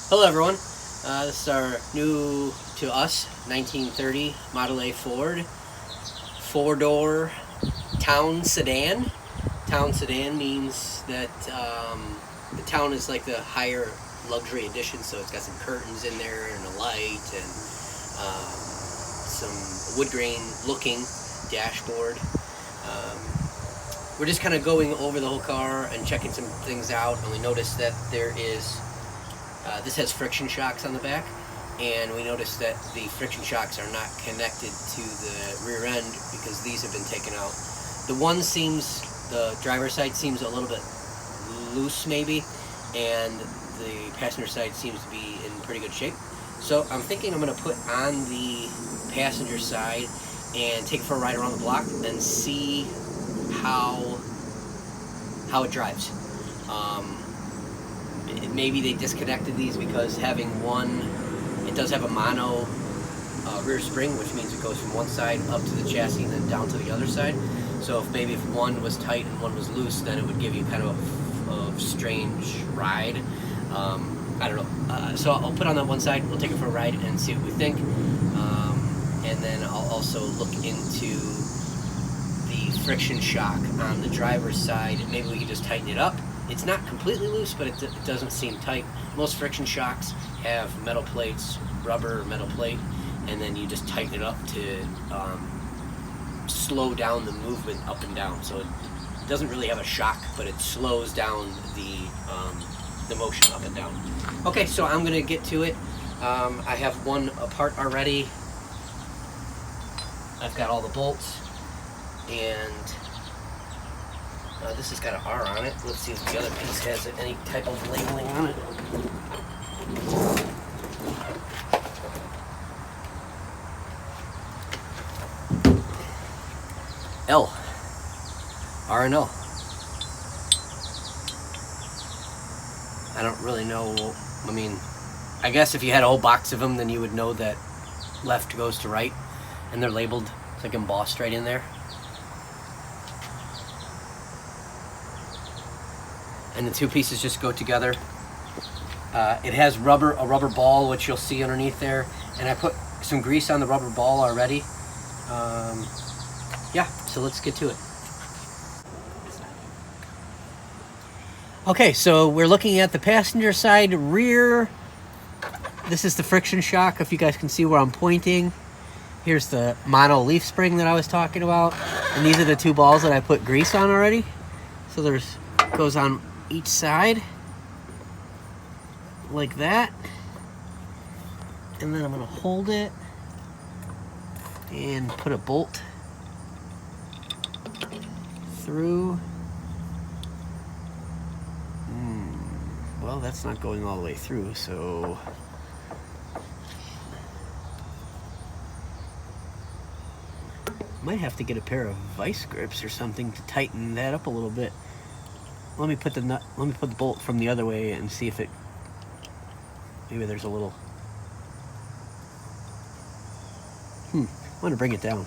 Hello everyone, this is our new to us 1930 Model A Ford four-door town sedan. Town sedan means that the town is like the higher luxury edition, so it's got some curtains in there and a light and some wood grain looking dashboard. We're just kind of going over the whole car and checking some things out, and we noticed that there is this has friction shocks on the back, and we noticed that the friction shocks are not connected to the rear end because these have been taken out. The driver's side seems a little bit loose maybe, and the passenger side seems to be in pretty good shape. So I'm thinking I'm going to put on the passenger side and take it for a ride around the block and see how it drives. Maybe they disconnected these because having one, it does have a mono rear spring, which means it goes from one side up to the chassis and then down to the other side. So if one was tight and one was loose, then it would give you kind of a strange ride. I don't know. So I'll put on that one side, we'll take it for a ride and see what we think. And then I'll also look into the friction shock on the driver's side. Maybe we can just tighten it up. It's not completely loose, but it doesn't seem tight. Most friction shocks have metal plates, rubber metal plate, and then you just tighten it up to slow down the movement up and down. So it doesn't really have a shock, but it slows down the motion up and down. Okay, so I'm gonna get to it. I have one apart already. I've got all the bolts, and this has got an R on it. Let's see if the other piece has any type of labeling on it. L. R and L. I don't really know. I mean, I guess if you had a whole box of them, then you would know that left goes to right, and they're labeled. It's like embossed right in there. And the two pieces just go together. It has a rubber ball, which you'll see underneath there, and I put some grease on the rubber ball already. Yeah, so let's get to it. Okay, so we're looking at the passenger side rear. This is the friction shock, if you guys can see where I'm pointing. Here's the mono leaf spring that I was talking about, and these are the two balls that I put grease on already. So goes on each side like that, and then I'm going to hold it and put a bolt through. Well, that's not going all the way through, so might have to get a pair of vice grips or something to tighten that up a little bit. Let me put the bolt from the other way and see if maybe there's a little. I'm gonna bring it down.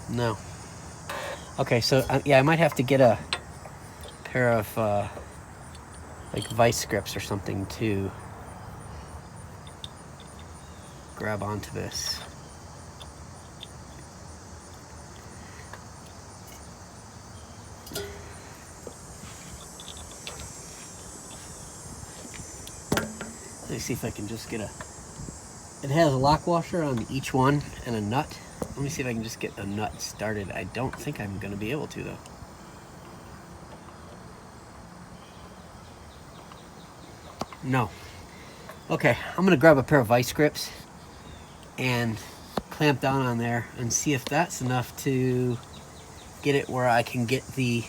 No. Okay, so yeah, I might have to get a pair of like vice grips or something to grab onto this. Let me see if I can just get it has a lock washer on each one and a nut. Let me see if I can just get a nut started. I don't think I'm going to be able to, though. No. Okay, I'm going to grab a pair of vice grips and clamp down on there and see if that's enough to get it where I can get the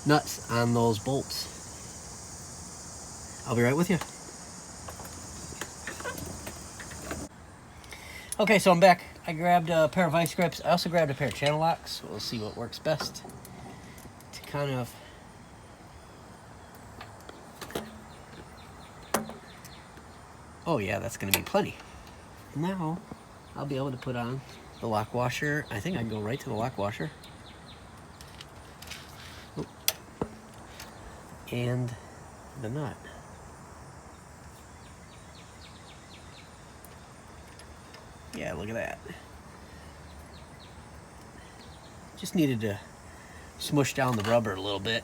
nuts on those bolts. I'll be right with you. Okay, so I'm back. I grabbed a pair of vice grips. I also grabbed a pair of channel locks. So we'll see what works best to kind of oh yeah, that's gonna be plenty. Now I'll be able to put on the lock washer. I think I can go right to the lock washer. and the nut. Yeah, look at that. Just needed to smush down the rubber a little bit.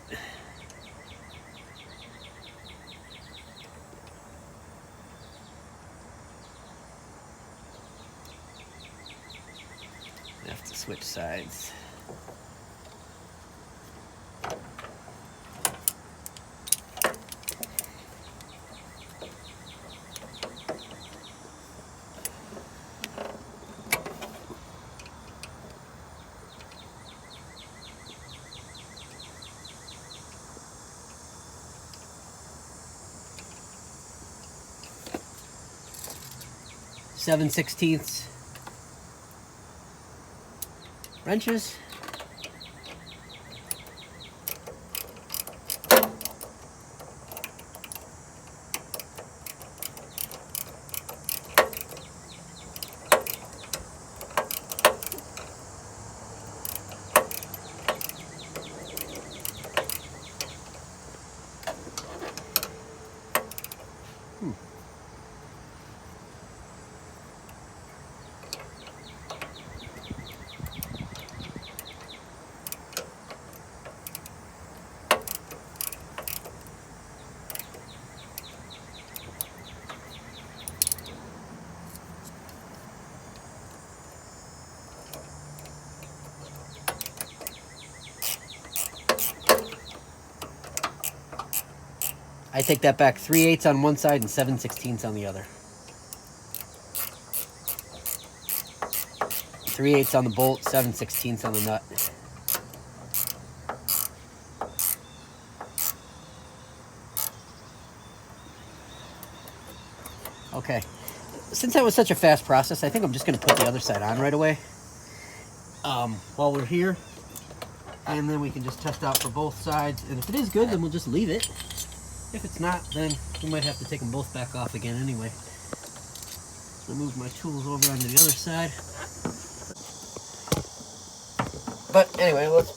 I have to switch sides. Seven 16ths wrenches. I take that back, 3/8 on one side and 7/16 on the other. 3/8 on the bolt, 7/16 on the nut. Okay, since that was such a fast process, I think I'm just going to put the other side on right away while we're here. And then we can just test out for both sides. And if it is good, then we'll just leave it. If it's not, then we might have to take them both back off again anyway. So I move my tools over onto the other side. But anyway, let's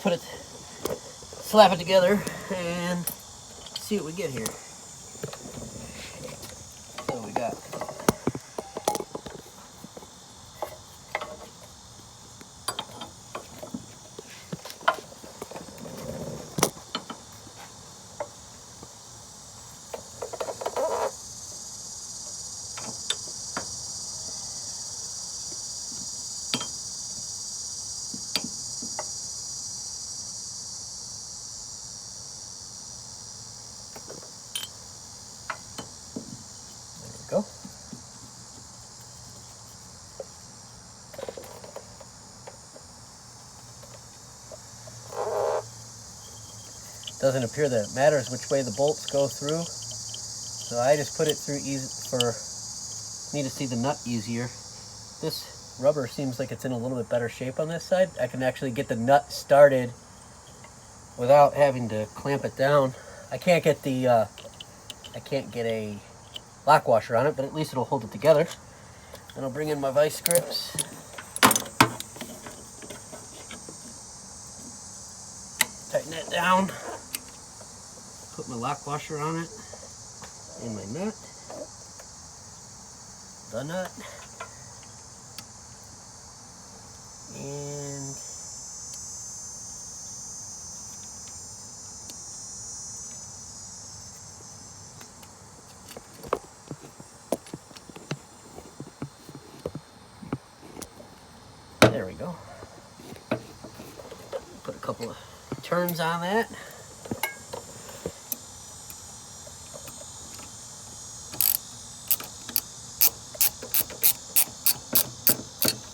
slap it together and see what we get here. So we got go. Doesn't appear that it matters which way the bolts go through, so I just put it through easy for me to see the nut easier. This rubber seems like it's in a little bit better shape on this side. I can actually get the nut started without having to clamp it down. I can't get a lock washer on it, but at least it'll hold it together. And I'll bring in my vice grips. Tighten that down. Put my lock washer on it. And my nut. The nut. And there we go. Put a couple of turns on that.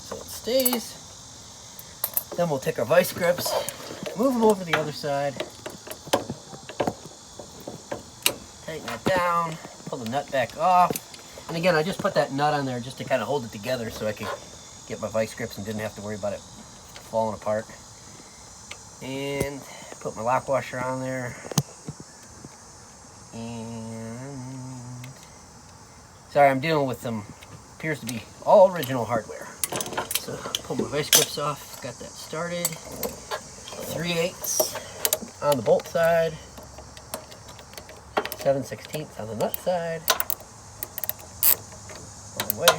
So it stays. Then we'll take our vice grips, move them over to the other side, tighten that down, pull the nut back off. And again, I just put that nut on there just to kind of hold it together so I could get my vice grips and didn't have to worry about it falling apart. And put my lock washer on there. And sorry, I'm dealing with some appears to be all original hardware. So pull my vice grips off, got that started. 3/8 on the bolt side. 7/16 on the nut side. Wrong way.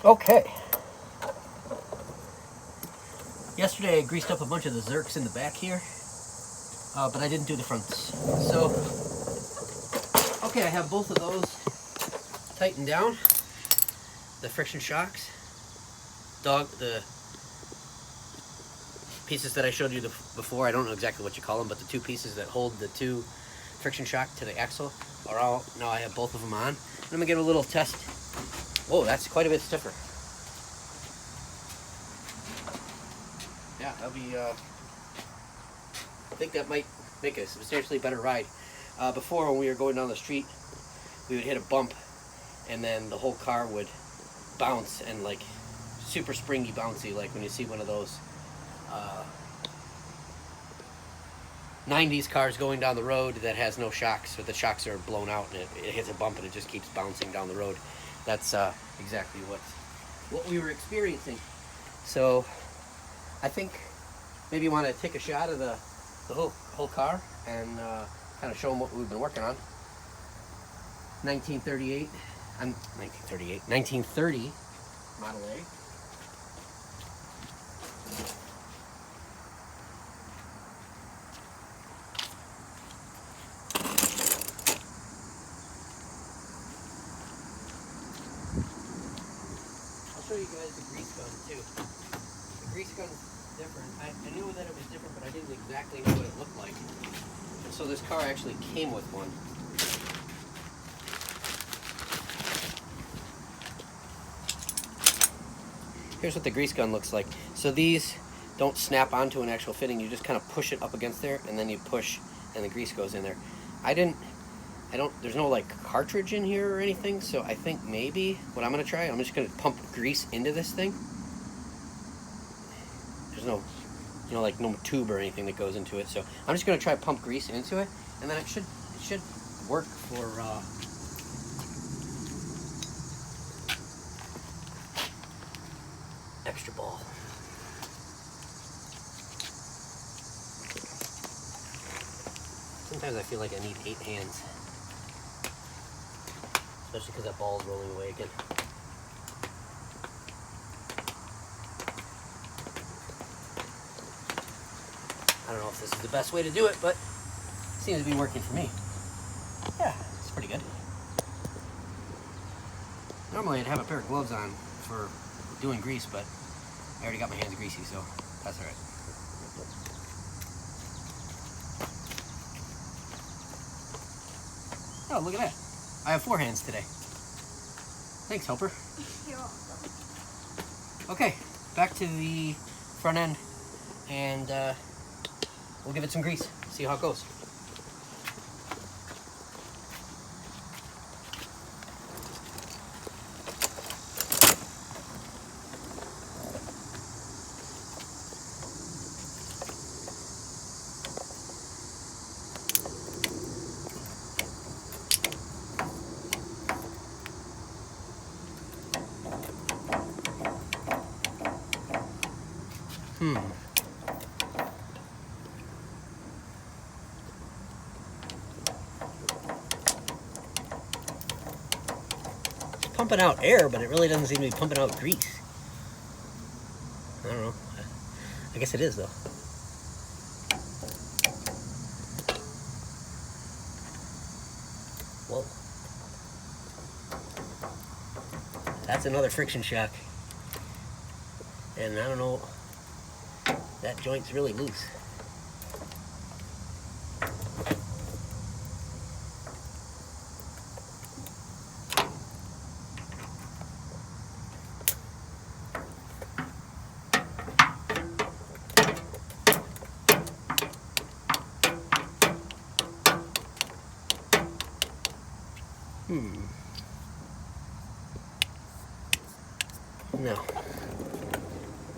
Okay. Yesterday I greased up a bunch of the Zerks in the back here, but I didn't do the fronts. So, okay, I have both of those tightened down. The friction shocks, the pieces that I showed you before, I don't know exactly what you call them, but the two pieces that hold the two friction shock to the axle are all, now I have both of them on. I'm gonna give a little test. Whoa, that's quite a bit stiffer. Yeah, that'll be, I think that might make a substantially better ride. Before, when we were going down the street, we would hit a bump, and then the whole car would bounce, and like, super springy bouncy, like when you see one of those 90s cars going down the road that has no shocks, or the shocks are blown out, and it hits a bump and it just keeps bouncing down the road. That's exactly what we were experiencing. So I think maybe you want to take a shot of the whole car and kind of show them what we've been working on. 1930 Model A. Show you guys the grease gun too. The grease gun's different. I knew that it was different, but I didn't exactly know what it looked like. And so this car actually came with one. Here's what the grease gun looks like. So these don't snap onto an actual fitting. You just kind of push it up against there, and then you push, and the grease goes in there. There's no like cartridge in here or anything, so I think maybe what I'm gonna try, I'm just gonna pump grease into this thing. There's no, like no tube or anything that goes into it, so I'm just gonna try pump grease into it, and then it should work for extra ball. Sometimes I feel like I need 8 hands. Especially because that ball is rolling away again. I don't know if this is the best way to do it, but it seems to be working for me. Yeah, it's pretty good. Normally I'd have a pair of gloves on for doing grease, but I already got my hands greasy, so that's all right. Oh, look at that. I have 4 hands today. Thanks, helper. You're welcome. Okay, back to the front end, and we'll give it some grease, see how it goes. It's pumping out air, but it really doesn't seem to be pumping out grease. I don't know. I guess it is, though. Whoa. That's another friction shock. And I don't know, that joint's really loose. No.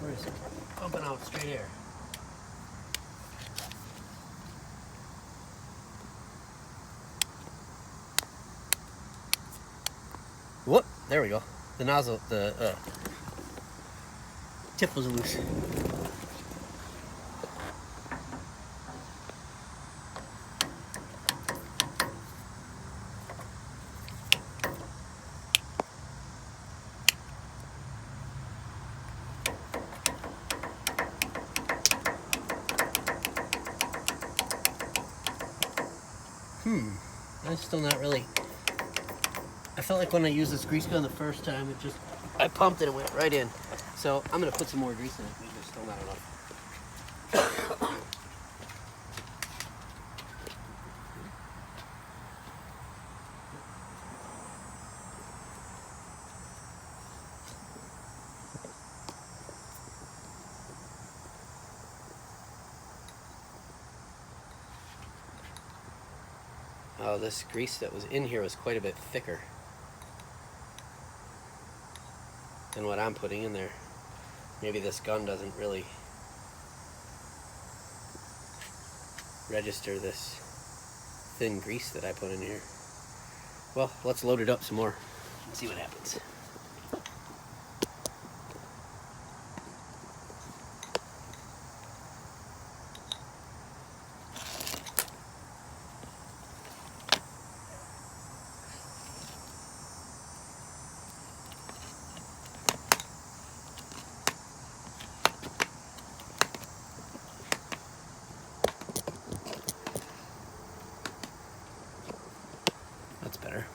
Where is it? Open out straight air. Whoop, there we go. The nozzle, the tip was loose. That's still not really. I felt like when I used this grease gun the first time, I pumped it and went right in. So I'm gonna put some more grease in it. Maybe there's still not enough. Oh, this grease that was in here was quite a bit thicker than what I'm putting in there. Maybe this gun doesn't really register this thin grease that I put in here. Well, let's load it up some more and see what happens. That's better.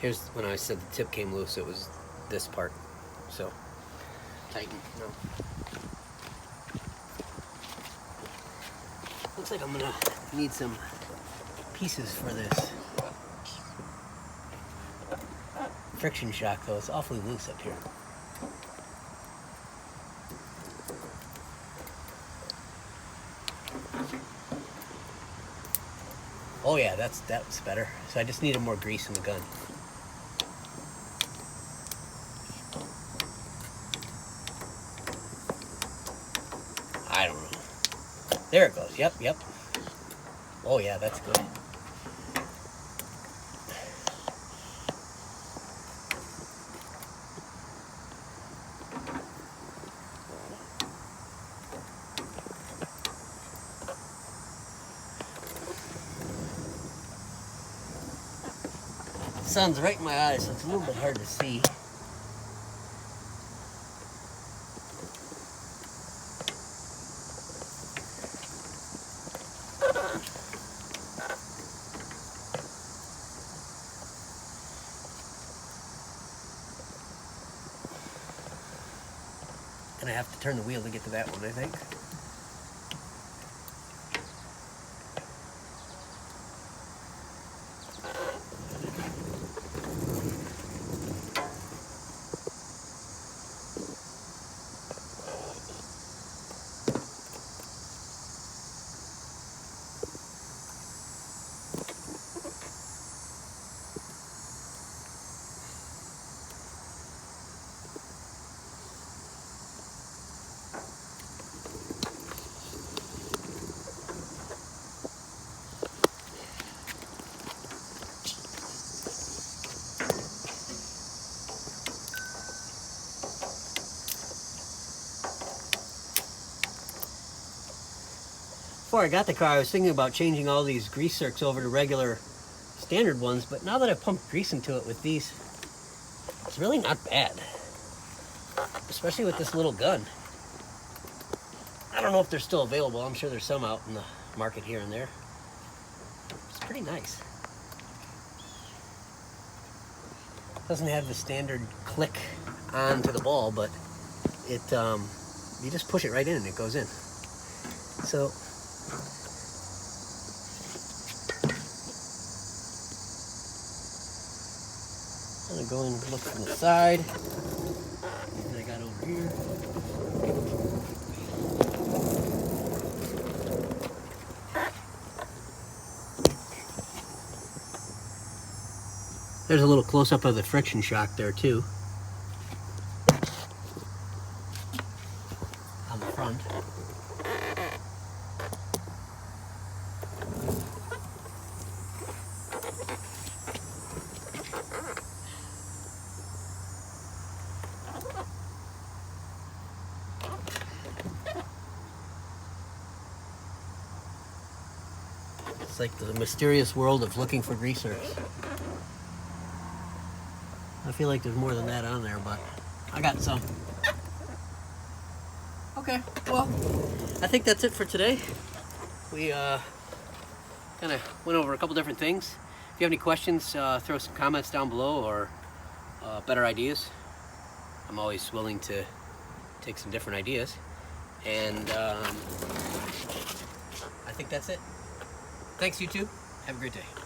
Here's when I said the tip came loose, it was this part. So, tighten, no. Looks like I'm gonna need some pieces for this friction shock though. It's awfully loose up here. Oh yeah, that's better. So I just needed more grease in the gun. I don't know. There it goes. Yep, yep. Oh yeah, that's good. The sun's right in my eyes, so it's a little bit hard to see. And I have to turn the wheel to get to that one, I think. Before I got the car, I was thinking about changing all these grease zerks over to regular standard ones, but now that I've pumped grease into it with these, it's really not bad. Especially with this little gun. I don't know if they're still available. I'm sure there's some out in the market here and there. It's pretty nice. Doesn't have the standard click onto the ball, but it you just push it right in and it goes in. So I'm gonna go and look from the side. And I got over here. There's a little close-up of the friction shock there too. On the front. It's like the mysterious world of looking for greasers. I feel like there's more than that on there, but I got some. Okay, well, I think that's it for today. We kind of went over a couple different things. If you have any questions, throw some comments down below, or better ideas. I'm always willing to take some different ideas. And I think that's it. Thanks, YouTube. Have a great day.